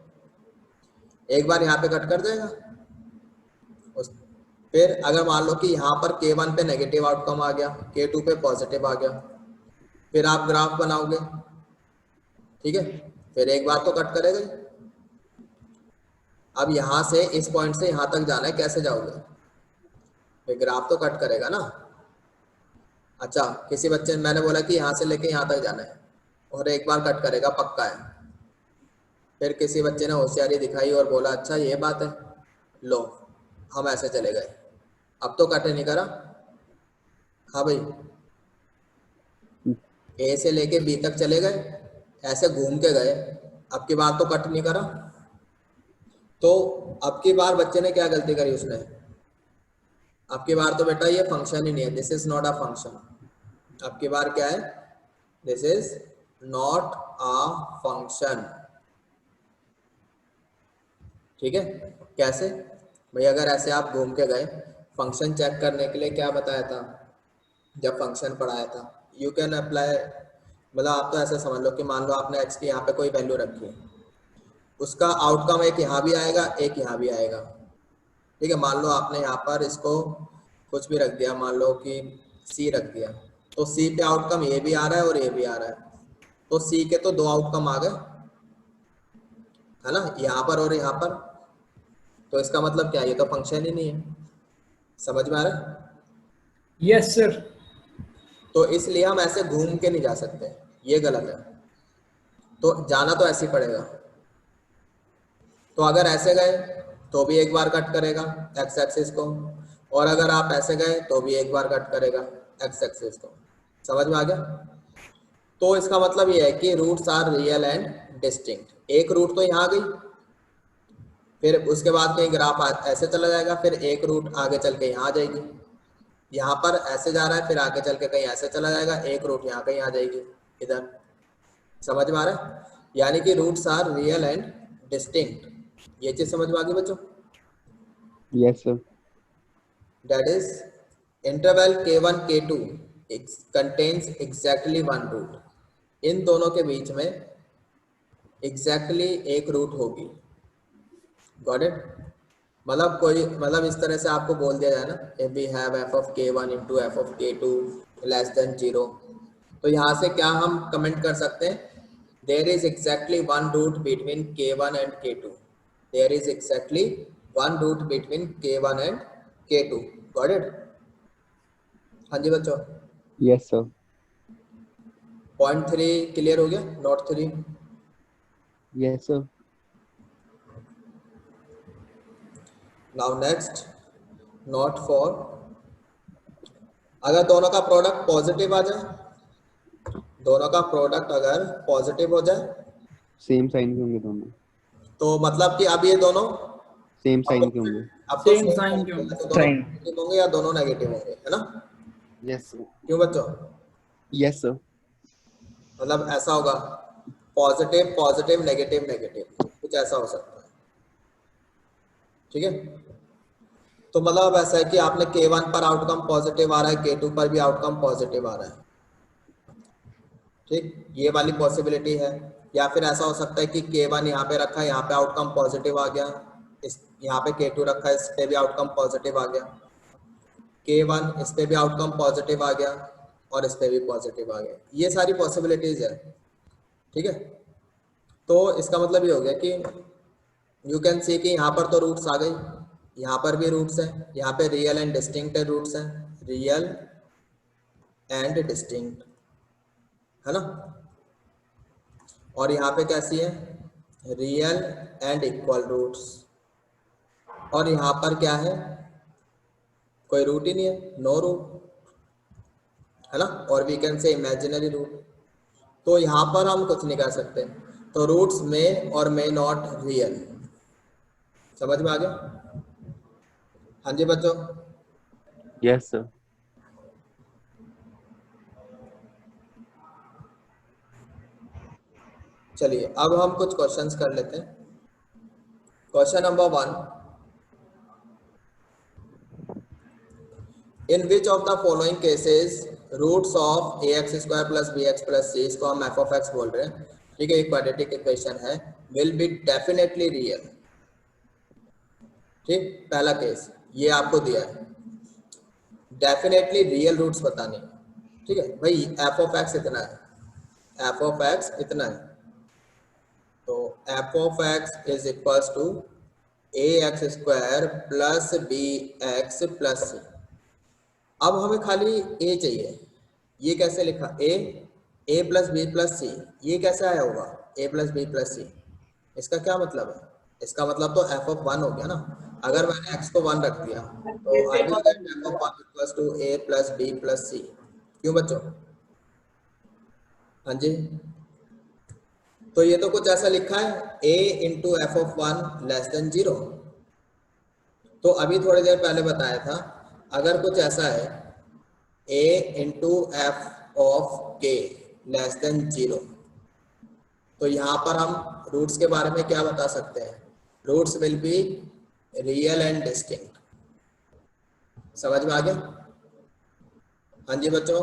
एक बार यहाँ पे कट कर देगा फिर अगर मान लो कि यहाँ पर K1 पे नेगेटिव आउटकम आ गया, K2 पे पॉजिटिव आ गया, फिर आप ग्राफ बनाओगे, ठीक है, फिर एक बार तो कट करेगा ही। अब यहाँ से इस पॉइंट से यहाँ तक जाना है, कैसे जाओगे? फिर ग्राफ तो कट करेगा ना। अच्छा, किसी बच्चे ने, मैंने बोला कि यहाँ से लेके यहाँ तक जाना है और एक बार कट करेगा, पक्का है। फिर किसी बच्चे ने होशियारी दिखाई और बोला अच्छा ये बात है, लो हम ऐसे चले गए, अब तो कट नहीं करा। हाँ भाई, ए से लेके बी तक चले गए, ऐसे घूम के गए, अब की बार तो कट नहीं करा। तो अब की बार बच्चे ने क्या गलती करी उसने? अब की बार तो बेटा ये फंक्शन ही नहीं है, this is not a function. अब की बार क्या है? This is not a function. ठीक है, कैसे भाई? अगर ऐसे आप घूम के गए, फंक्शन चेक करने के लिए क्या बताया था जब फंक्शन पढ़ाया था? यू कैन अप्लाई, मतलब आप तो ऐसे समझ लो कि मान लो आपने x की यहाँ पे कोई वैल्यू रखी है, उसका आउटकम एक यहाँ भी आएगा, एक यहाँ भी आएगा। ठीक है, मान लो आपने यहाँ पर इसको कुछ भी रख दिया, मान लो कि c रख दिया, तो c पे आउटकम ये भी आ रहा है और ये भी आ रहा है, तो c के तो दो आउटकम आ गए, है ना, यहाँ पर और यहाँ पर। तो इसका मतलब क्या है? ये तो फंक्शन ही नहीं है। समझ में आ रहा है? Yes sir. तो इसलिए हम ऐसे घूम के नहीं जा सकते, ये गलत है। तो जाना तो ऐसे ही पड़ेगा। तो अगर ऐसे गए तो भी एक बार कट करेगा एक्स एक्सिस को, और अगर आप ऐसे गए तो भी एक बार कट करेगा एक्स एक्सिस को। समझ में आ गया? तो इसका मतलब ये है कि roots are real and distinct. एक रूट तो यहाँ आ गई, फिर उसके बाद कहीं ग्राफ ऐसे चला जाएगा, फिर एक रूट आगे चल के यहाँ आ जाएगी, यहाँ पर ऐसे जा रहा है, फिर आगे चल के कहीं ऐसे चला जाएगा, एक रूट यहाँ कहीं आ जाएगी इधर। समझ में आ रहा है? यानी कि roots are real and distinct. ये चीज समझ में आ गई बच्चों? Yes, sir. That is interval K1 K2 contains exactly one root. इन दोनों के बीच में एग्जैक्टली एक रूट होगी। Got it? मतलब कोई, मतलब इस तरह से आपको बोल दिया जाए ना, if we have F of K1 into F of K2 less than 0, तो यहाँ से क्या हम कमेंट कर सकते हैं? There is exactly one root between K1 and K2। There is exactly one root between K1 and K2। Got it? हाँ जी बच्चों, Yes, sir. पॉइंट 3 क्लियर हो गया? Note 3। Yes, sir. Now next, note 4। अगर दोनों का प्रोडक्ट पॉजिटिव आ जाए, दोनों का प्रोडक्ट अगर पॉजिटिव हो जाए, Same sign के होंगे दोनों. तो मतलब कि अब ये दोनों Same sign के अब होंगे. तो सेम same साइन sign के होंगे, होंगे। तो दोनों पॉजिटिव होंगे या दोनों नेगेटिव होंगे, है ना? Yes, sir. क्यों बच्चों? Yes, sir. मतलब ऐसा होगा, पॉजिटिव पॉजिटिव नेगेटिव नेगेटिव, कुछ ऐसा हो सकता है। ठीक है, तो मतलब ऐसा है कि आपने K1 पर आउटकम पॉजिटिव आ रहा है, K2 पर भी आउटकम पॉजिटिव आ रहा है। ठीक, ये वाली पॉसिबिलिटी है। या फिर ऐसा हो सकता है कि K1 यहाँ पे रखा है, यहाँ पे आउटकम पॉजिटिव आ गया, इस यहाँ पे K2 रखा है, इस पे भी आउटकम पॉजिटिव आ गया, K1 इस पे भी आउटकम पॉजिटिव आ गया और इस पे भी पॉजिटिव आ गया। ये सारी पॉसिबिलिटीज है। ठीक है, तो इसका मतलब ये हो गया कि यू कैन सी कि यहाँ पर तो रूट्स आ गई, यहाँ पर भी रूट्स हैं, यहाँ पे रियल एंड डिस्टिंक्ट रूट्स हैं, रियल एंड डिस्टिंक्ट, है ना? और यहाँ पे कैसी है? Real and equal roots. और यहाँ पर क्या है? कोई रूट ही नहीं है, नो रूट, है ना? और we can say imaginary root. तो यहाँ पर हम कुछ नहीं कर सकते, तो रूट्स में और मे नॉट रियल। समझ में आ गया? हाँ जी बच्चों, Yes, sir. चलिए अब हम कुछ क्वेश्चंस कर लेते हैं। Question number 1, in which of the following cases roots of ax² + bx + c, इसको हम f of x बोल रहे हैं। ठीक है, एक क्वाड्रेटिक इक्वेशन है, विल बी डेफिनेटली रियल। ठीक, पहला केस ये आपको दिया है, डेफिनेटली रियल रूट्स बताने। ठीक है भाई, एफ ऑफ एक्स इतना है, एफ ऑफ एक्स इतना है, तो F of x is equals to a x square plus B x plus c. अब हमें खाली ए चाहिए, ये कैसे लिखा, a plus B plus c, ये कैसे आया होगा a plus B plus c, इसका क्या मतलब है, इसका मतलब तो एफ ऑफ वन हो गया ना। अगर मैंने एक्स को वन रख दिया तो I will get f of one equals to a plus B plus सी। क्यों बच्चों? हाँ जी, तो ये तो कुछ ऐसा लिखा है a into F of one less than 0। तो अभी थोड़ी देर पहले बताया था, अगर कुछ ऐसा है a इंटू एफ ऑफ के लेस देन 0, तो यहाँ पर हम रूट्स के बारे में क्या बता सकते हैं, roots will be real and distinct. समझ में आ गया? हाँ जी बच्चों,